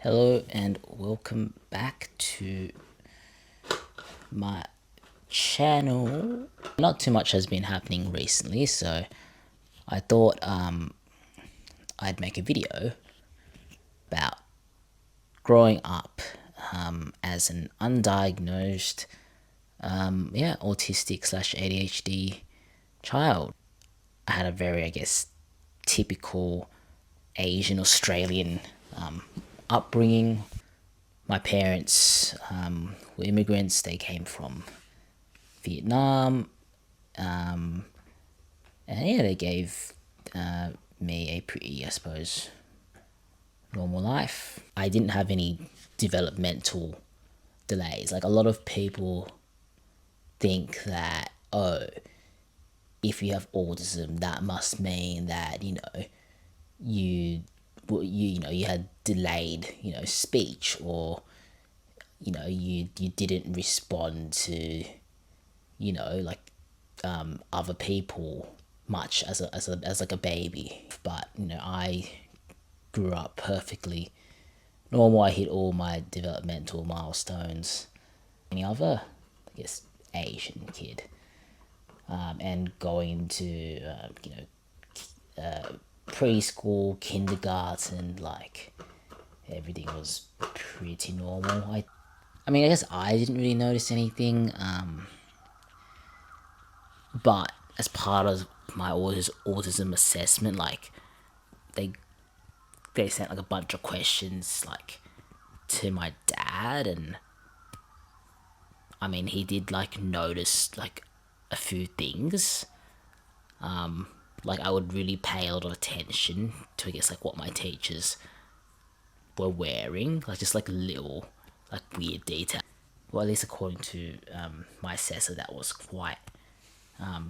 Hello and welcome back to my channel. Not too much has been happening recently, so I thought I'd make a video about growing up as an undiagnosed autistic slash ADHD child. I had a very, I guess, typical Asian Australian upbringing. My parents were immigrants. They came from Vietnam, and yeah, they gave me a pretty, I suppose, normal life. I didn't have any developmental delays. Like, a lot of people think that, oh, if you have autism, that must mean that, you had delayed, speech, or, you didn't respond to, other people much as like a baby. But, I grew up perfectly normal. I hit all my developmental milestones. Any other, I guess, Asian kid. And going to, preschool, kindergarten, like, everything was pretty normal. I mean, I guess I didn't really notice anything, but as part of my autism assessment, like, they sent like a bunch of questions, like, to my dad, and I mean, he did like notice like a few things. Like, I would really pay a lot of attention to, I guess, like, what my teachers were wearing, like, just like little like weird detail. Well, at least according to my assessor, that was quite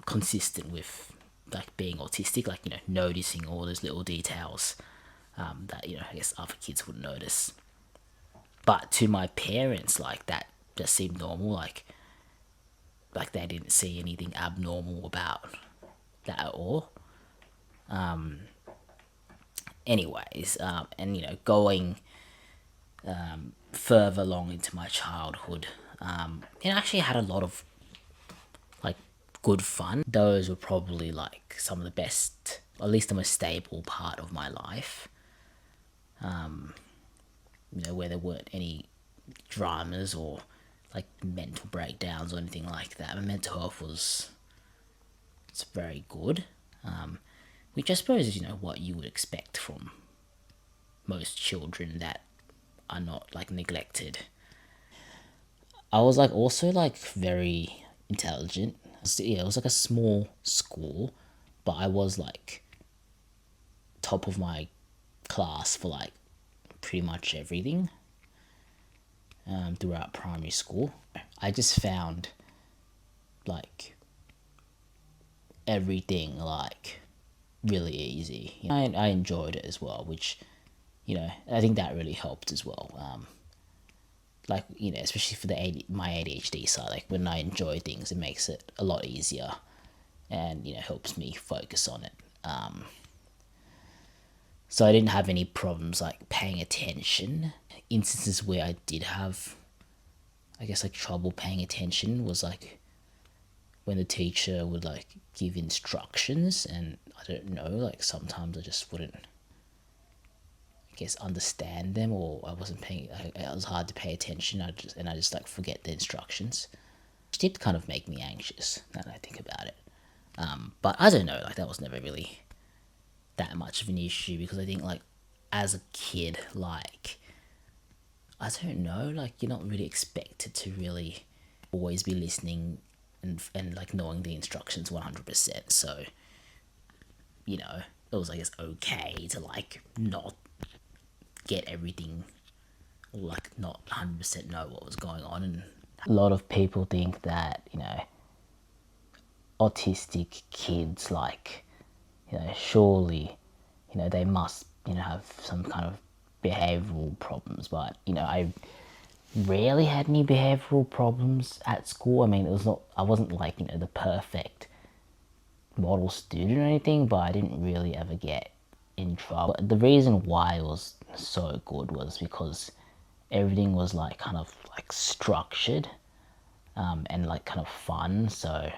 consistent with like being autistic, like, noticing all those little details that, I guess other kids wouldn't notice. But to my parents, like, that just seemed normal. Like they didn't see anything abnormal about that at all. Anyways, and going further along into my childhood, it actually had a lot of like good fun. Those were probably like some of the best, or at least the most stable part of my life. Where there weren't any dramas or like mental breakdowns or anything like that. My mental health it's very good, which I suppose is, what you would expect from most children that are not like neglected. I was like also like very intelligent. Yeah, it was like a small school, but I was like top of my class for like pretty much everything throughout primary school. I just found like everything like really easy. I enjoyed it as well, which, I think that really helped as well. Like, especially for my ADHD side, like, when I enjoy things, it makes it a lot easier and, helps me focus on it. So I didn't have any problems like paying attention. Instances where I did have, I guess, like, trouble paying attention was like when the teacher would like give instructions, and I don't know, like, sometimes I just wouldn't, I guess, understand them, or I wasn't paying. It was hard to pay attention. I just like forget the instructions, which did kind of make me anxious now that I think about it. But I don't know, like, that was never really that much of an issue, because I think, like, as a kid, like, I don't know, like, you're not really expected to really always be listening and like knowing the instructions 100%. So, it was, I guess, okay to like not get everything, or like not 100% know what was going on. And a lot of people think that, autistic kids, like, surely, they must, have some kind of behavioral problems. But, I rarely had any behavioral problems at school. I mean, I wasn't like, the perfect model student or anything, but I didn't really ever get in trouble. The reason why it was so good was because everything was like kind of like structured and like kind of fun. So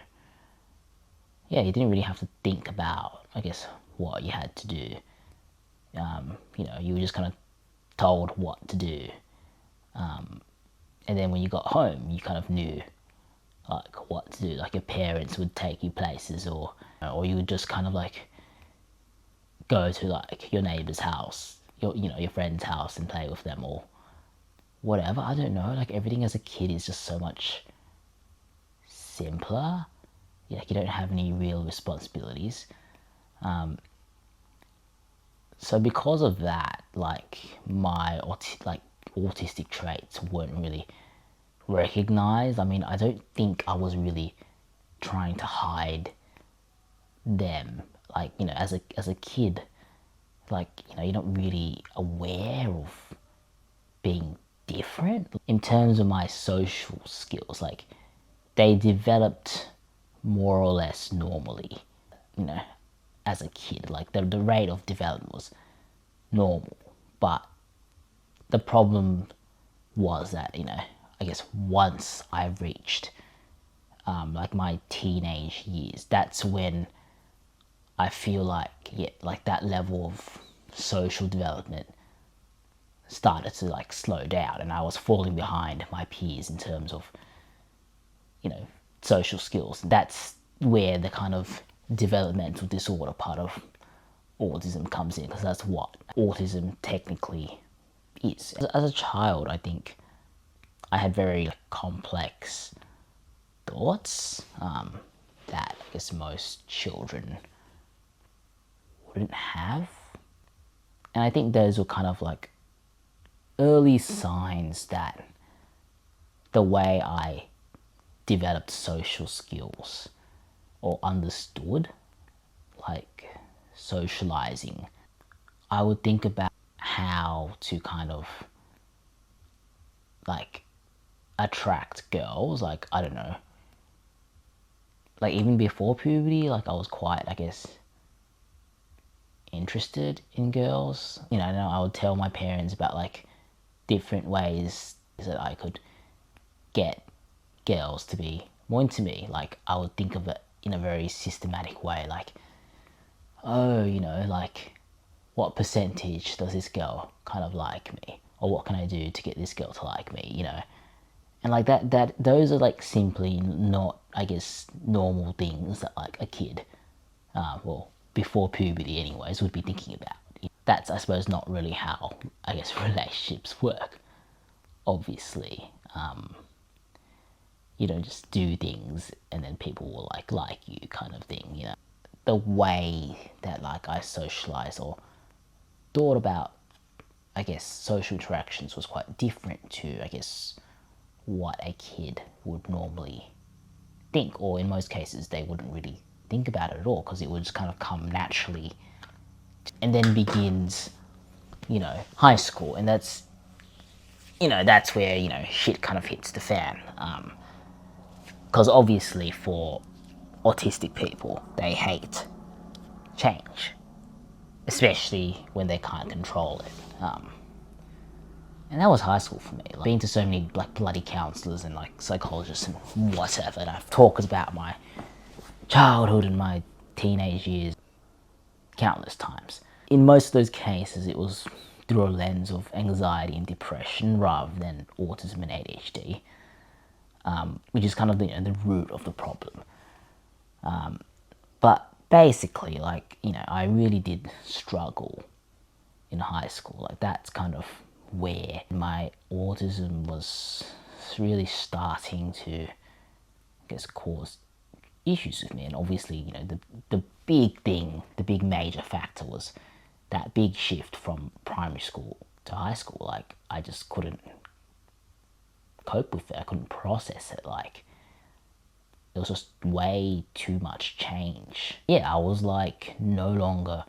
yeah, you didn't really have to think about, I guess, what you had to do. You were just kind of told what to do. And then when you got home, you kind of knew like what to do. Like your parents would take you places, or you would just kind of like go to like your neighbor's house, your friend's house, and play with them or whatever. I don't know. Like everything as a kid is just so much simpler. Like you don't have any real responsibilities. So because of that, like my autistic traits weren't really recognized. I mean, I don't think I was really trying to hide them. Like, as a kid, like, you're not really aware of being different. In terms of my social skills, like, they developed more or less normally, you know, as a kid. Like, the rate of development was normal. But the problem was that, I guess once I reached like my teenage years, that's when I feel like, yeah, like that level of social development started to like slow down, and I was falling behind my peers in terms of, social skills. That's where the kind of developmental disorder part of autism comes in, because that's what autism technically is. As a child, I think I had very complex thoughts that I guess most children wouldn't have. And I think those were kind of like early signs that the way I developed social skills or understood like socializing, I would think about how to kind of like attract girls. Like, I don't know, like even before puberty, like I was quite, I guess, interested in girls. And I would tell my parents about like different ways that I could get girls to be more into me. Like I would think of it in a very systematic way, like, oh, like what percentage does this girl kind of like me, or what can I do to get this girl to like me, and like that those are like simply not, I guess, normal things that like a kid, well, before puberty anyways, would be thinking about. That's, I suppose, not really how, I guess, relationships work. Obviously, you don't just do things and then people will like you, kind of thing. The way that like I socialized or thought about, I guess, social interactions was quite different to, I guess, what a kid would normally think, or in most cases they wouldn't really think about it at all, because it would just kind of come naturally. And then begins, high school, and that's where shit kind of hits the fan, because obviously for autistic people, they hate change, especially when they can't control it. And that was high school for me. Like, been to so many like bloody counselors and like psychologists and whatever, and I've talked about my childhood and my teenage years countless times. In most of those cases, it was through a lens of anxiety and depression rather than autism and ADHD, which is kind of the root of the problem. But basically, like, I really did struggle in high school. Like, that's kind of where my autism was really starting to, I guess, cause issues with me. And obviously, the big thing, the big major factor was that big shift from primary school to high school. Like, I just couldn't cope with it. I couldn't process it. Like, it was just way too much change. Yeah, I was like no longer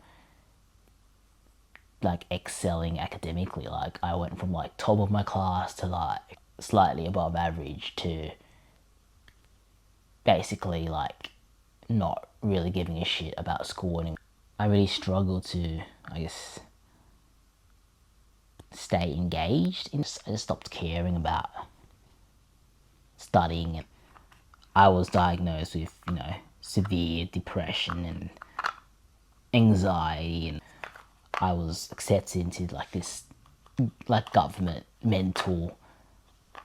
like excelling academically. Like, I went from like top of my class to like slightly above average to basically like not really giving a shit about school anymore. I really struggled to, I guess, stay engaged. I just stopped caring about studying. I was diagnosed with, severe depression and anxiety, and I was accepted into like this, like government mental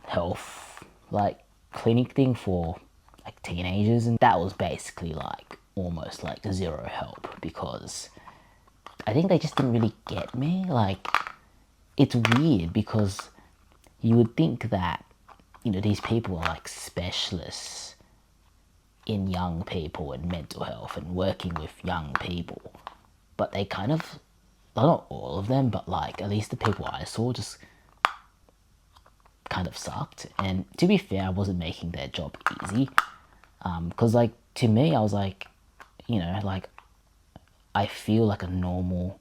health, like clinic thing for like teenagers, and that was basically like almost like zero help because I think they just didn't really get me. Like, it's weird because you would think that, these people are like specialists in young people and mental health and working with young people, but they kind of, well, not all of them, but like at least the people I saw just kind of sucked. And to be fair, I wasn't making their job easy, because like to me, I was like, like I feel like a normal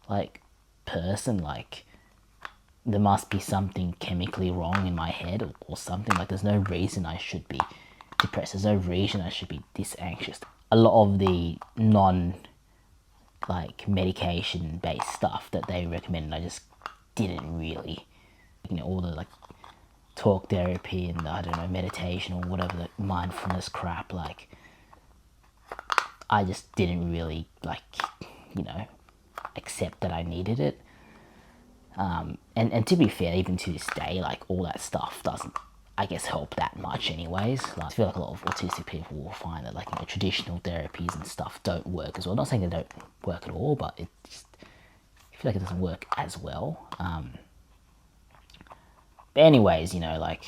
like person. Like, there must be something chemically wrong in my head or something. Like, there's no reason I should be depressed. There's no reason I should be this anxious. A lot of the non like medication based stuff that they recommended, I just didn't really, all the like talk therapy and I don't know, meditation or whatever, the mindfulness crap, like I just didn't really like, accept that I needed it. And to be fair, even to this day, like all that stuff doesn't, I guess, help that much anyways. Like, I feel like a lot of autistic people will find that like, traditional therapies and stuff don't work as well. I'm not saying they don't work at all, but it just, I feel like it doesn't work as well. But anyways, like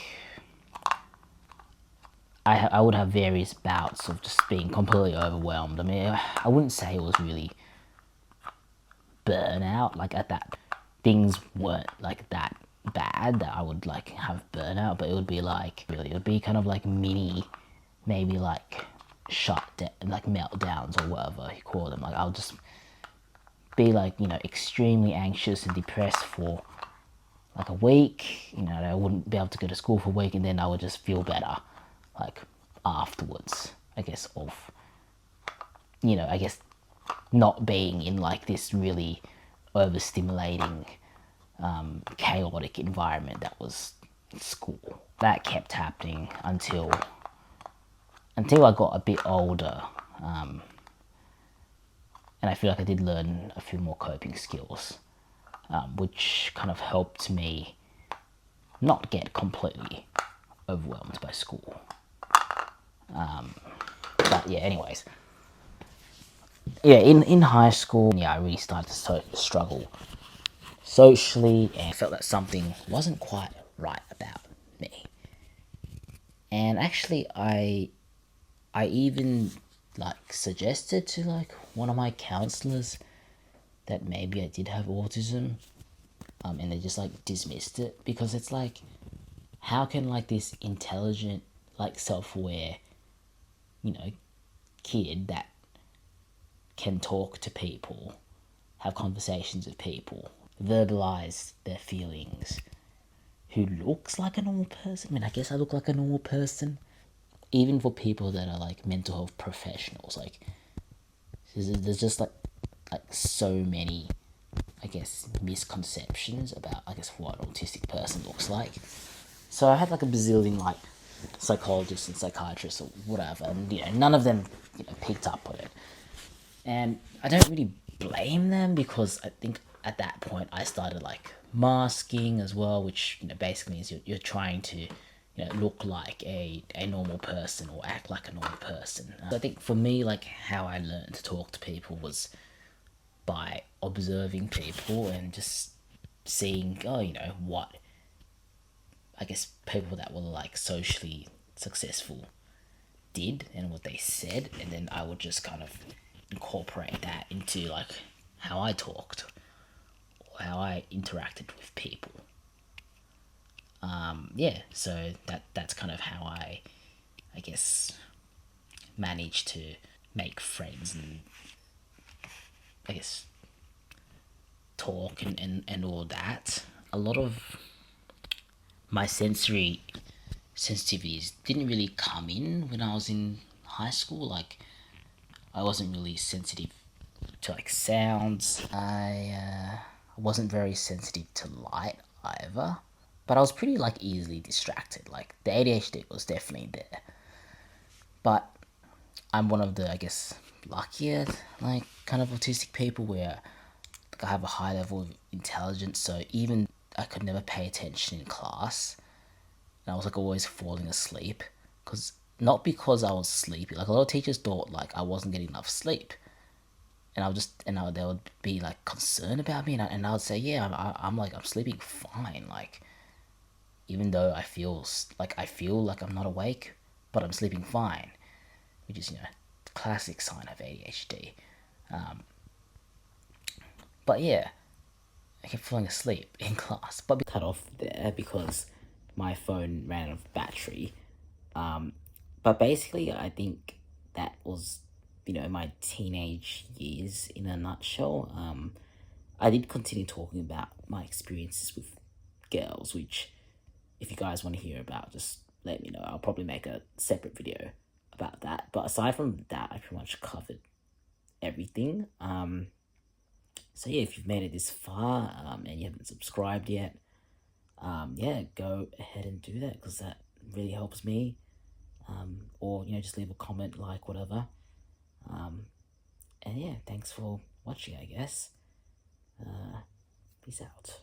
I would have various bouts of just being completely overwhelmed. I mean, I wouldn't say it was really burnout, like at that, things weren't like that bad that I would like have burnout, but it would be like, really, it would be kind of like mini, maybe like like meltdowns or whatever you call them. Like, I'll just be like, extremely anxious and depressed for like a week, I wouldn't be able to go to school for a week, and then I would just feel better like afterwards, I guess, of, I guess not being in like this really overstimulating, chaotic environment that was school. That kept happening until I got a bit older, and I feel like I did learn a few more coping skills, which kind of helped me not get completely overwhelmed by school. But yeah, anyways, yeah, in high school, yeah, I really started to struggle socially, and I felt that something wasn't quite right about me. And actually, I even like suggested to like one of my counselors that maybe I did have autism, and they just like dismissed it, because it's like, how can like this intelligent, like self-aware, kid that can talk to people, have conversations with people, verbalize their feelings, who looks like a normal person? I mean, I guess I look like a normal person, even for people that are like mental health professionals. Like, there's just like so many, I guess, misconceptions about, I guess, what an autistic person looks like. So I had like a bazillion like psychologists and psychiatrists or whatever, and none of them picked up on it. And I don't really blame them, because I think at that point I started like masking as well, which basically means you're trying to look like a normal person or act like a normal person. So I think for me, like, how I learned to talk to people was by observing people and just seeing, what, I guess, people that were like socially successful did and what they said, and then I would just kind of incorporate that into like how I talked or how I interacted with people. Yeah, so that's kind of how I guess, managed to make friends and, I guess, talk and all that. A lot of my sensory sensitivities didn't really come in when I was in high school. Like, I wasn't really sensitive to like sounds. I wasn't very sensitive to light either, but I was pretty like easily distracted. Like the ADHD was definitely there, but I'm one of the, I guess, luckier like kind of autistic people where like, I have a high level of intelligence. So even I could never pay attention in class, and I was like always falling asleep, because not because I was sleepy. Like a lot of teachers thought like I wasn't getting enough sleep, and I would just and I, they would be like concerned about me, and I would say, yeah, I'm like I'm sleeping fine. Like even though I feel like I'm not awake, but I'm sleeping fine, which is classic sign of ADHD. But yeah, I kept falling asleep in class, but cut off there because my phone ran out of battery. But basically, I think that was, my teenage years in a nutshell. I did continue talking about my experiences with girls, which, if you guys want to hear about, just let me know. I'll probably make a separate video about that. But aside from that, I pretty much covered everything. So yeah, if you've made it this far and you haven't subscribed yet, yeah, go ahead and do that, because that really helps me. Or just leave a comment, like, whatever. And yeah, thanks for watching, I guess. Peace out.